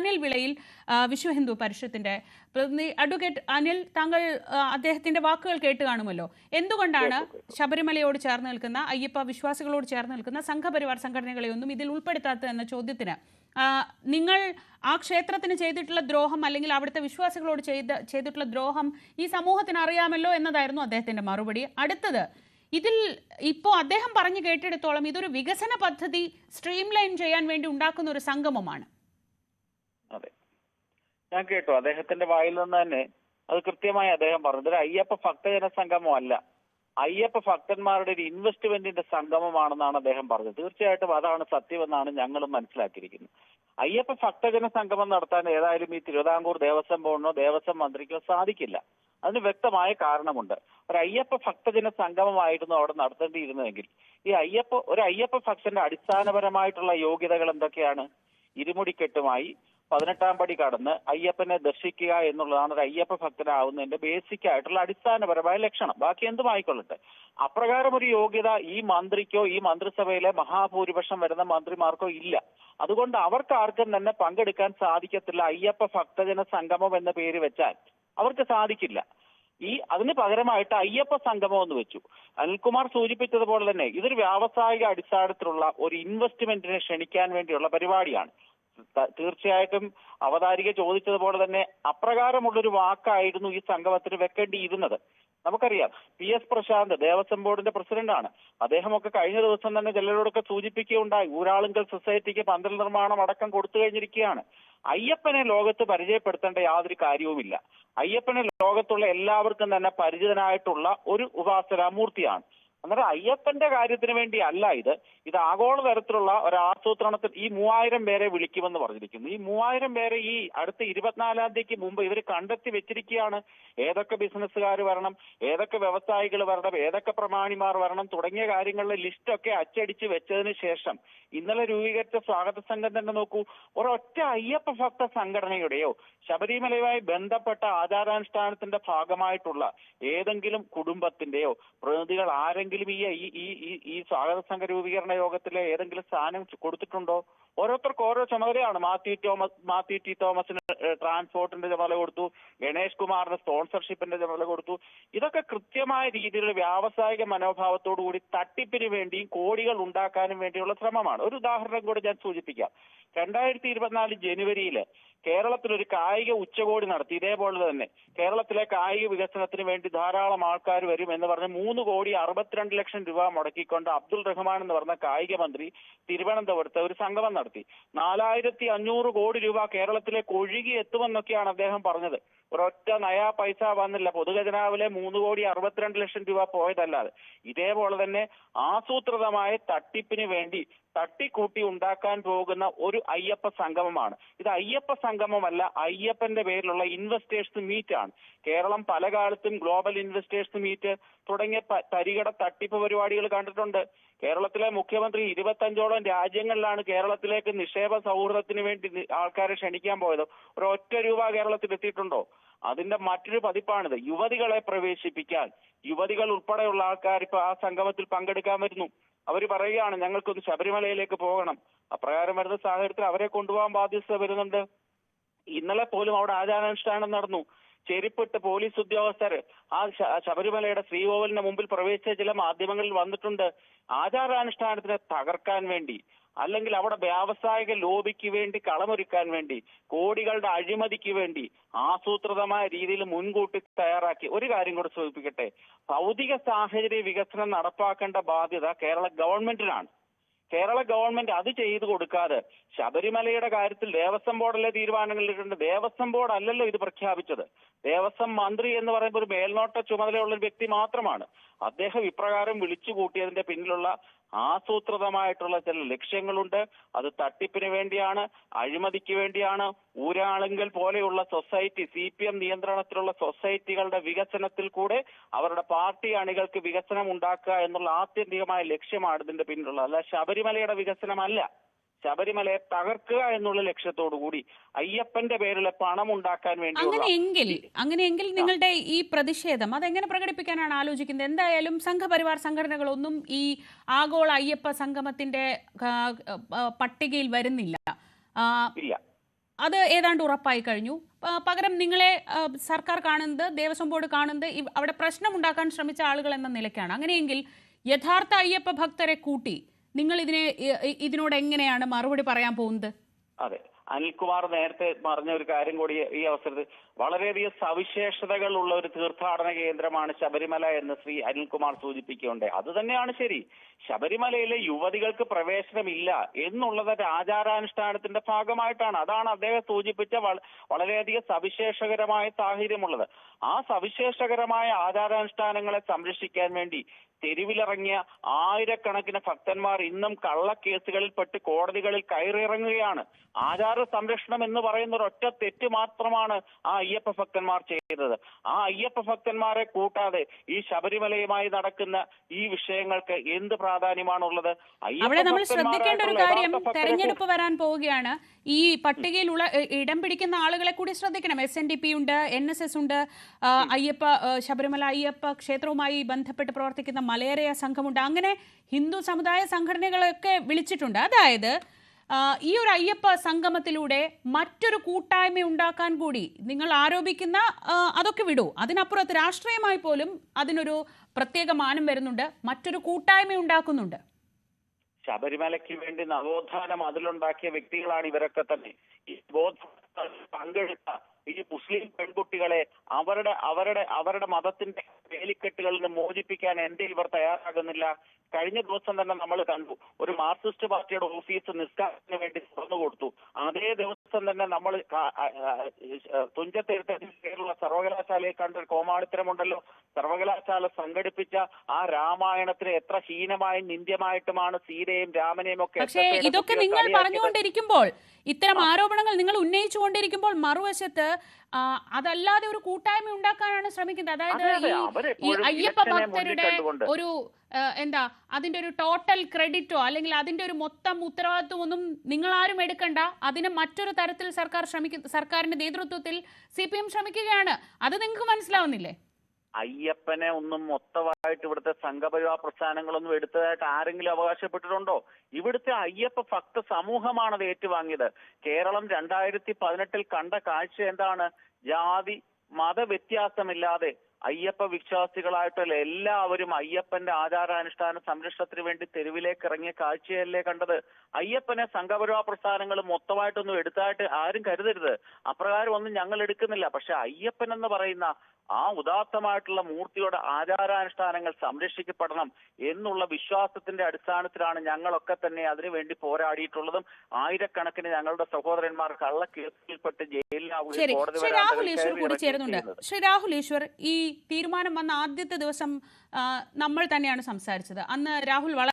അനിൽ വിളയിൽ വിശ്വ ഹിന്ദു പരിഷത്തിന്റെ പ്രതിനിധി. അഡ്വക്കേറ്റ് അനിൽ, താങ്കൾ അദ്ദേഹത്തിന്റെ വാക്കുകൾ കേട്ട് കാണുമല്ലോ. എന്തുകൊണ്ടാണ് ശബരിമലയോട് ചേർന്ന് നിൽക്കുന്ന, അയ്യപ്പ വിശ്വാസികളോട് ചേർന്ന് നിൽക്കുന്ന സംഘപരിവാർ സംഘടനകളെയൊന്നും ഇതിൽ ഉൾപ്പെടുത്താത്തത് എന്ന ചോദ്യത്തിന് നിങ്ങൾ ആ ക്ഷേത്രത്തിന് ചെയ്തിട്ടുള്ള ദ്രോഹം അല്ലെങ്കിൽ അവിടുത്തെ വിശ്വാസികളോട് ചെയ്തിട്ടുള്ള ദ്രോഹം ഈ സമൂഹത്തിന് അറിയാമല്ലോ എന്നതായിരുന്നു അദ്ദേഹത്തിന്റെ മറുപടി. അടുത്തത്, ഇതിൽ ഇപ്പോൾ അദ്ദേഹം പറഞ്ഞു കേട്ടിടത്തോളം ഇതൊരു വികസന പദ്ധതി സ്ട്രീം ലൈൻ ചെയ്യാൻ വേണ്ടി ഉണ്ടാക്കുന്ന ഒരു സംഗമമാണ്. അതെ, ഞാൻ കേട്ടു അദ്ദേഹത്തിന്റെ വായിൽ നിന്ന് തന്നെ അത് കൃത്യമായി അദ്ദേഹം പറഞ്ഞു. ഇതൊരു അയ്യപ്പ ഭക്തജന സംഗമം അല്ല, അയ്യപ്പ ഭക്തന്മാരുടെ ഒരു ഇൻവെസ്റ്റ്മെന്റിന്റെ സംഗമമാണെന്നാണ് അദ്ദേഹം പറഞ്ഞത്. തീർച്ചയായിട്ടും അതാണ് സത്യമെന്നാണ് ഞങ്ങളും മനസ്സിലാക്കിയിരിക്കുന്നത്. അയ്യപ്പ ഭക്തജന സംഗമം നടത്താൻ ഏതായാലും ഈ തിരുവിതാംകൂർ ദേവസ്വം ബോർഡിനോ ദേവസ്വം മന്ത്രിക്കോ സാധിക്കില്ല. അതിന് വ്യക്തമായ കാരണമുണ്ട്. ഒരു അയ്യപ്പ ഭക്തജന സംഗമമായിരുന്നു അവിടെ നടത്തേണ്ടിയിരുന്നതെങ്കിൽ ഈ ഒരു അയ്യപ്പ ഭക്തന്റെ അടിസ്ഥാനപരമായിട്ടുള്ള യോഗ്യതകൾ എന്തൊക്കെയാണ്? ഇരുമുടിക്കെട്ടുമായി 18-ാം പടി കടന്ന് അയ്യപ്പനെ ദർശിക്കുക എന്നുള്ളതാണ് ഒരു അയ്യപ്പ ഭക്തനാവുന്നതിന്റെ ബേസിക് ആയിട്ടുള്ള അടിസ്ഥാനപരമായ ലക്ഷണം. ബാക്കി എന്തുമായിക്കൊള്ളട്ടെ. അപ്രകാരം ഒരു യോഗ്യത ഈ മന്ത്രിക്കോ ഈ മന്ത്രിസഭയിലെ മഹാഭൂരിപക്ഷം വരുന്ന മന്ത്രിമാർക്കോ ഇല്ല. അതുകൊണ്ട് അവർക്ക് ആർക്കും തന്നെ പങ്കെടുക്കാൻ സാധിക്കത്തില്ല. അയ്യപ്പ ഭക്തജന സംഗമം എന്ന പേര് വെച്ചാൽ അവർക്ക് സാധിക്കില്ല. അതിന് പകരമായിട്ട് അയ്യപ്പ സംഗമം എന്ന് വെച്ചു. അനിൽകുമാർ സൂചിപ്പിച്ചതുപോലെ തന്നെ ഇതൊരു വ്യാവസായിക അടിസ്ഥാനത്തിലുള്ള ഒരു ഇൻവെസ്റ്റ്മെന്റിനെ ക്ഷണിക്കാൻ വേണ്ടിയുള്ള പരിപാടിയാണ്. തീർച്ചയായിട്ടും അവതാരിക ചോദിച്ചതുപോലെ തന്നെ അപ്രകാരമുള്ളൊരു വാക്കായിരുന്നു ഈ സംഗമത്തിന് വെക്കേണ്ടിയിരുന്നത്. നമുക്കറിയാം, PS പ്രശാന്ത് ദേവസ്വം ബോർഡിന്റെ പ്രസിഡന്റാണ്. അദ്ദേഹമൊക്കെ കഴിഞ്ഞ ദിവസം തന്നെ ചിലരോടൊക്കെ സൂചിപ്പിക്കുകയുണ്ടായി, ഊരാളുങ്കൽ സൊസൈറ്റിക്ക് പന്തൽ നിർമ്മാണം അടക്കം കൊടുത്തു കഴിഞ്ഞിരിക്കുകയാണ്. അയ്യപ്പനെ ലോകത്ത് പരിചയപ്പെടുത്തേണ്ട യാതൊരു കാര്യവുമില്ല. അയ്യപ്പനെ ലോകത്തുള്ള എല്ലാവർക്കും തന്നെ പരിചിതനായിട്ടുള്ള ഒരു ഉപാസനാമൂർത്തിയാണ്. അന്നേരം അയ്യപ്പന്റെ കാര്യത്തിന് വേണ്ടി അല്ല ഇത് ആഗോള തരത്തിലുള്ള ഒരു ആസൂത്രണത്തിൽ ഈ 3000 പേരെ വിളിക്കുമെന്ന് പറഞ്ഞിരിക്കുന്നു. ഈ 3000 പേരെ ഈ അടുത്ത 24-ാം തീയതിക്ക് മുമ്പ് ഇവർ കണ്ടെത്തി വെച്ചിരിക്കുകയാണ്. ഏതൊക്കെ ബിസിനസ്സുകാർ വരണം, ഏതൊക്കെ വ്യവസായികൾ വരണം, ഏതൊക്കെ പ്രമാണിമാർ വരണം തുടങ്ങിയ കാര്യങ്ങളുടെ ലിസ്റ്റൊക്കെ അച്ചടിച്ച് വെച്ചതിന് ശേഷം ഇന്നലെ രൂപീകരിച്ച സ്വാഗത സംഘം തന്നെ നോക്കൂ. ഒരൊറ്റ അയ്യപ്പ ഭക്ത സംഘടനയുടെയോ ശബരിമലയുമായി ബന്ധപ്പെട്ട ആചാരാനുഷ്ഠാനത്തിന്റെ ഭാഗമായിട്ടുള്ള ഏതെങ്കിലും കുടുംബത്തിന്റെയോ പ്രതിനിധികൾ ആരെങ്കിലും ഈ സ്വാഗത സംഘ രൂപീകരണ യോഗത്തിലെ ഏതെങ്കിലും സ്ഥാനം കൊടുത്തിട്ടുണ്ടോ? ഓരോരുത്തർക്ക് ഓരോ ചുമതലയാണ്. മാത്യു ടി തോമസിന് ട്രാൻസ്പോർട്ടിന്റെ ചുമതല കൊടുത്തു, ഗണേഷ് കുമാറിന് സ്പോൺസർഷിപ്പിന്റെ ചുമതല കൊടുത്തു. ഇതൊക്കെ കൃത്യമായ രീതിയിലുള്ള വ്യാവസായിക മനോഭാവത്തോടു കൂടി തട്ടിപ്പിന് വേണ്ടിയും കോടികൾ ഉണ്ടാക്കാനും വേണ്ടിയുള്ള ശ്രമമാണ്. ഒരു ഉദാഹരണം കൂടി ഞാൻ സൂചിപ്പിക്കാം. 2024 ജനുവരിയില് കേരളത്തിലൊരു കായിക ഉച്ചകോടി നടത്തി. ഇതേപോലെ തന്നെ കേരളത്തിലെ കായിക വികസനത്തിന് വേണ്ടി ധാരാളം ആൾക്കാർ വരും എന്ന് പറഞ്ഞ് 3,62 ലക്ഷം രൂപ മുടക്കിക്കൊണ്ട് അബ്ദുൾ റഹ്മാൻ എന്ന് പറഞ്ഞ കായിക മന്ത്രി തിരുവനന്തപുരത്ത് ഒരു സംഗമം നടത്തി. 4,500 കോടി രൂപ കേരളത്തിലേക്ക് ഒഴുകി എത്തുമെന്നൊക്കെയാണ് അദ്ദേഹം പറഞ്ഞത്. ഒരൊറ്റ നയാ പൈസ വന്നില്ല. പൊതുഖജനാവിലെ 3,62 ലക്ഷം രൂപ പോയതല്ലാതെ. ഇതേപോലെ തന്നെ ആസൂത്രിതമായ തട്ടിപ്പിന് വേണ്ടി തട്ടിക്കൂട്ടി ഉണ്ടാക്കാൻ പോകുന്ന ഒരു അയ്യപ്പ സംഗമമാണ് ഇത്. അയ്യപ്പ സംഗമമല്ല, അയ്യപ്പന്റെ പേരിലുള്ള ഇൻവെസ്റ്റേഴ്സ് മീറ്റ് ആണ്. കേരളം പല കാലത്തും ഗ്ലോബൽ ഇൻവെസ്റ്റേഴ്സ് മീറ്റ് തുടങ്ങിയ തരികട തട്ടിപ്പ് പരിപാടികൾ കണ്ടിട്ടുണ്ട്. കേരളത്തിലെ മുഖ്യമന്ത്രി 25ഓളം രാജ്യങ്ങളിലാണ് കേരളത്തിലേക്ക് നിക്ഷേപ സൗഹൃദത്തിന് വേണ്ടി ആൾക്കാരെ ക്ഷണിക്കാൻ പോയത്. ഒരൊറ്റ രൂപ കേരളത്തിൽ എത്തിയിട്ടുണ്ടോ? അതിന്റെ മറ്റൊരു പതിപ്പാണിത്. യുവതികളെ പ്രവേശിപ്പിക്കാൻ യുവതികൾ ഉൾപ്പെടെയുള്ള ആൾക്കാർ ഇപ്പൊ ആ സംഗമത്തിൽ പങ്കെടുക്കാൻ വരുന്നു. അവർ പറയുകയാണ്, ഞങ്ങൾക്കൊന്ന് ശബരിമലയിലേക്ക് പോകണം. അപ്രകാരം വരുന്ന സാഹചര്യത്തിൽ അവരെ കൊണ്ടുപോകാൻ ബാധ്യത വരുന്നുണ്ട്. ഇന്നലെ പോലും അവിടെ ആചാരാനുഷ്ഠാനം നടന്നു. ചെരുപ്പിട്ട് പോലീസ് ഉദ്യോഗസ്ഥർ ആ ശബരിമലയുടെ ശ്രീകോവിലിന് മുമ്പിൽ പ്രവേശിച്ച ചില മാധ്യമങ്ങളിൽ വന്നിട്ടുണ്ട്. ആചാരാനുഷ്ഠാനത്തിനെ തകർക്കാൻ വേണ്ടി, അല്ലെങ്കിൽ അവിടെ വ്യാവസായിക ലോബിക്ക് വേണ്ടി കളമൊരുക്കാൻ വേണ്ടി, കോടികളുടെ അഴിമതിക്ക് വേണ്ടി ആസൂത്രിതമായ രീതിയിൽ മുൻകൂട്ടി തയ്യാറാക്കി. ഒരു കാര്യം കൂടെ സൂചിപ്പിക്കട്ടെ, ഭൗതിക സാഹചര്യ വികസനം നടപ്പാക്കേണ്ട ബാധ്യത കേരള ഗവൺമെന്റിനാണ്. കേരള ഗവൺമെന്റ് അത് ചെയ്തു കൊടുക്കാതെ ശബരിമലയുടെ കാര്യത്തിൽ ദേവസ്വം ബോർഡിലെ തീരുമാനങ്ങളിട്ടുണ്ട്. ദേവസ്വം ബോർഡ് അല്ലല്ലോ ഇത് പ്രഖ്യാപിച്ചത്. ദേവസ്വം മന്ത്രി എന്ന് പറയുമ്പോൾ ഒരു മേൽനോട്ട ചുമതലയുള്ള ഒരു വ്യക്തി മാത്രമാണ്. അദ്ദേഹം ഇപ്രകാരം വിളിച്ചു കൂട്ടിയതിന്റെ പിന്നിലുള്ള ആസൂത്രിതമായിട്ടുള്ള ചില ലക്ഷ്യങ്ങളുണ്ട്. അത് തട്ടിപ്പിന് വേണ്ടിയാണ്, അഴിമതിക്ക് വേണ്ടിയാണ്. ഊരാളുങ്കൽ പോലെയുള്ള സൊസൈറ്റി, CPM നിയന്ത്രണത്തിലുള്ള സൊസൈറ്റികളുടെ വികസനത്തിൽ കൂടെ അവരുടെ പാർട്ടി അണികൾക്ക് വികസനം ഉണ്ടാക്കുക എന്നുള്ള ആത്യന്തികമായ ലക്ഷ്യമാണ് ഇതിന്റെ പിന്നിലുള്ളത്. അല്ല ശബരിമലയുടെ വികസനമല്ല. ശബരിമലയെ തകർക്കുക എന്നുള്ള ലക്ഷ്യത്തോടു കൂടി അയ്യപ്പന്റെ പേരിൽ പണം ഉണ്ടാക്കാൻ വേണ്ടി. അങ്ങനെയെങ്കിൽ നിങ്ങളുടെ ഈ പ്രതിഷേധം അതെങ്ങനെ പ്രകടിപ്പിക്കാനാണ് ആലോചിക്കുന്നത്? എന്തായാലും സംഘപരിവാർ സംഘടനകളൊന്നും ഈ ആഗോള അയ്യപ്പ സംഗമത്തിന്റെ പട്ടികയിൽ വരുന്നില്ല. അത് ഏതാണ്ട് ഉറപ്പായി കഴിഞ്ഞു. പകരം നിങ്ങളെ സർക്കാർ കാണുന്നത്, ദേവസ്വം ബോർഡ് കാണുന്നത് അവിടെ പ്രശ്നമുണ്ടാക്കാൻ ശ്രമിച്ച ആളുകൾ എന്ന നിലയ്ക്കാണ്. അങ്ങനെയെങ്കിൽ യഥാർത്ഥ അയ്യപ്പ ഭക്തരെ കൂട്ടി നിങ്ങൾ ഇതിനോട് എങ്ങനെയാണ് മറുപടി പറയാൻ പോകുന്നത്? അതെ, അനിൽകുമാർ നേരത്തെ പറഞ്ഞ ഒരു കാര്യം കൂടി ഈ അവസരത്തിൽ, വളരെയധികം സവിശേഷതകൾ ഉള്ള ഒരു തീർത്ഥാടന കേന്ദ്രമാണ് ശബരിമല എന്ന് ശ്രീ അനിൽകുമാർ സൂചിപ്പിക്കുകയുണ്ടായി. അത് തന്നെയാണ് ശരി. ശബരിമലയിലെ യുവതികൾക്ക് പ്രവേശനമില്ല എന്നുള്ളത് ഒരു ആചാരാനുഷ്ഠാനത്തിന്റെ ഭാഗമായിട്ടാണ്. അതാണ് അദ്ദേഹം സൂചിപ്പിച്ച വളരെയധികം സവിശേഷകരമായ സാഹചര്യമുള്ളത്. ആ സവിശേഷകരമായ ആചാരാനുഷ്ഠാനങ്ങളെ സംരക്ഷിക്കാൻ വേണ്ടി തെരുവിലിറങ്ങിയ ആയിരക്കണക്കിന് ഭക്തന്മാർ ഇന്നും കള്ളക്കേസുകളിൽ പെട്ട് കോടതികളിൽ കയറിയിറങ്ങുകയാണ്. ആചാര സംരക്ഷണം എന്ന് പറയുന്ന ഒരൊറ്റ തെറ്റ് മാത്രമാണ് ആ അയ്യപ്പ ഭക്തന്മാർ ചെയ്തത്. ആ അയ്യപ്പ ഭക്തന്മാരെ കൂട്ടാതെ ഈ ശബരിമലയുമായി നടക്കുന്ന ഈ വിഷയങ്ങൾക്ക് എന്ത് പ്രാധാന്യമാണുള്ളത്? അവിടെ നമ്മൾ ശ്രദ്ധിക്കേണ്ട ഒരു കാര്യം, തെരഞ്ഞെടുപ്പ് വരാൻ പോവുകയാണ്. ഈ പട്ടികയിൽ ഇടം പിടിക്കുന്ന ആളുകളെ കൂടി ശ്രദ്ധിക്കണം. SNDP ഉണ്ട്, NSS ഉണ്ട്, ശബരിമല അയ്യപ്പ ക്ഷേത്രവുമായി ബന്ധപ്പെട്ട് പ്രവർത്തിക്കുന്ന മലയരയ സംഘമുണ്ട്. അങ്ങനെ ഹിന്ദു സമുദായ സംഘടനകളൊക്കെ വിളിച്ചിട്ടുണ്ട്. അതായത് ഈ ഒരു അയ്യപ്പ സംഗമത്തിലൂടെ മറ്റൊരു കൂട്ടായ്മ ഉണ്ടാക്കാൻ കൂടി നിങ്ങൾ ആരോപിക്കുന്ന അതൊക്കെ വിടൂ, അതിനപ്പുറത്ത് രാഷ്ട്രീയമായി പോലും അതിനൊരു പ്രത്യേക മാനം വരുന്നുണ്ട്, മറ്റൊരു കൂട്ടായ്മ ഉണ്ടാക്കുന്നുണ്ട്. ശബരിമലയ്ക്ക് വേണ്ടി നവോത്ഥാനം അതിലുണ്ടാക്കിയ വ്യക്തികളാണ് ഇവരൊക്കെ തന്നെ. ഈ പങ്കെടുത്ത ഈ മുസ്ലിം പെൺകുട്ടികളെ അവരുടെ മതത്തിന്റെ വേലിക്കെട്ടുകളിൽ നിന്ന് മോചിപ്പിക്കാൻ എന്തേ ഇവർ തയ്യാറാകുന്നില്ല? കഴിഞ്ഞ ദിവസം തന്നെ നമ്മൾ കണ്ടു, ഒരു മാർക്സിസ്റ്റ് പാർട്ടിയുടെ ഓഫീസ് നിസ്കാരത്തിന് വേണ്ടി തുറന്നു കൊടുത്തു. അതേ ദിവസം തന്നെ നമ്മൾ തുഞ്ചത്തെഴുത്തുള്ള സർവകലാശാലയെ കണ്ട കോമാളിത്തരമുണ്ടല്ലോ. സർവകലാശാല സംഘടിപ്പിച്ച ആ രാമായണത്തിന് എത്ര ഹീനമായും നിന്ദ്യമായിട്ടുമാണ് സീതയും രാമനെയും ഒക്കെ. പക്ഷേ ഇതൊക്കെ നിങ്ങൾ പറഞ്ഞുകൊണ്ടിരിക്കുമ്പോൾ, ഇത്തരം ആരോപണങ്ങൾ നിങ്ങൾ ഉന്നയിച്ചുകൊണ്ടിരിക്കുമ്പോൾ, മറുവശത്ത് അതല്ലാതെ ഒരു കൂട്ടായ്മ ഉണ്ടാക്കാനാണ് ശ്രമിക്കുന്നത്. അതായത് ഈ അയ്യപ്പ ഭക്തരുടെ ഒരു അതിന്റെ ഒരു ടോട്ടൽ ക്രെഡിറ്റോ അല്ലെങ്കിൽ അതിന്റെ ഒരു മൊത്തം ഉത്തരവാദിത്വം ഒന്നും നിങ്ങൾ ആരും എടുക്കണ്ട. അതിന് മറ്റൊരു തരത്തിൽ സർക്കാരിന്റെ നേതൃത്വത്തിൽ CPM ശ്രമിക്കുകയാണ്. അത് നിങ്ങൾക്ക് മനസ്സിലാവുന്നില്ലേ? അയ്യപ്പനെ ഒന്നും മൊത്തമായിട്ട് ഇവിടുത്തെ സംഘപരിവാർ പ്രസ്ഥാനങ്ങളൊന്നും എടുത്തതായിട്ട് ആരെങ്കിലും അവകാശപ്പെട്ടിട്ടുണ്ടോ? ഇവിടുത്തെ അയ്യപ്പ ഭക്ത സമൂഹമാണ് അത് ഏറ്റുവാങ്ങിയത്. കേരളം 2018 കണ്ട കാഴ്ച എന്താണ്? ജാതി മത വ്യത്യാസമില്ലാതെ അയ്യപ്പ വിശ്വാസികളായിട്ടുള്ള എല്ലാവരും അയ്യപ്പന്റെ ആചാരാനുഷ്ഠാന സംരക്ഷണത്തിന് വേണ്ടി തെരുവിലേക്ക് ഇറങ്ങിയ കാഴ്ചയല്ലേ കണ്ടത്? അയ്യപ്പനെ സംഘപരിവാർ പ്രസ്ഥാനങ്ങൾ മൊത്തമായിട്ടൊന്നും എടുത്തായിട്ട് ആരും കരുതരുത്. അപ്രകാരം ഒന്നും ഞങ്ങൾ എടുക്കുന്നില്ല. പക്ഷെ അയ്യപ്പൻ എന്ന് പറയുന്ന ആ ഉദാത്തമായിട്ടുള്ള മൂർത്തിയുടെ ആചാരാനുഷ്ഠാനങ്ങൾ സംരക്ഷിക്കപ്പെടണം എന്നുള്ള വിശ്വാസത്തിന്റെ അടിസ്ഥാനത്തിലാണ് ഞങ്ങളൊക്കെ തന്നെ അതിനുവേണ്ടി പോരാടിയിട്ടുള്ളതും ആയിരക്കണക്കിന് ഞങ്ങളുടെ സഹോദരന്മാർ കള്ളക്കേസിൽപ്പെട്ട് ജയിലിലാവുകയും കോടതി ശ്രീ രാഹുൽ ഈശ്വർ, ഈ തീരുമാനം വന്ന ആദ്യത്തെ ദിവസം നമ്മൾ തന്നെയാണ് സംസാരിച്ചത്. അന്ന് രാഹുൽ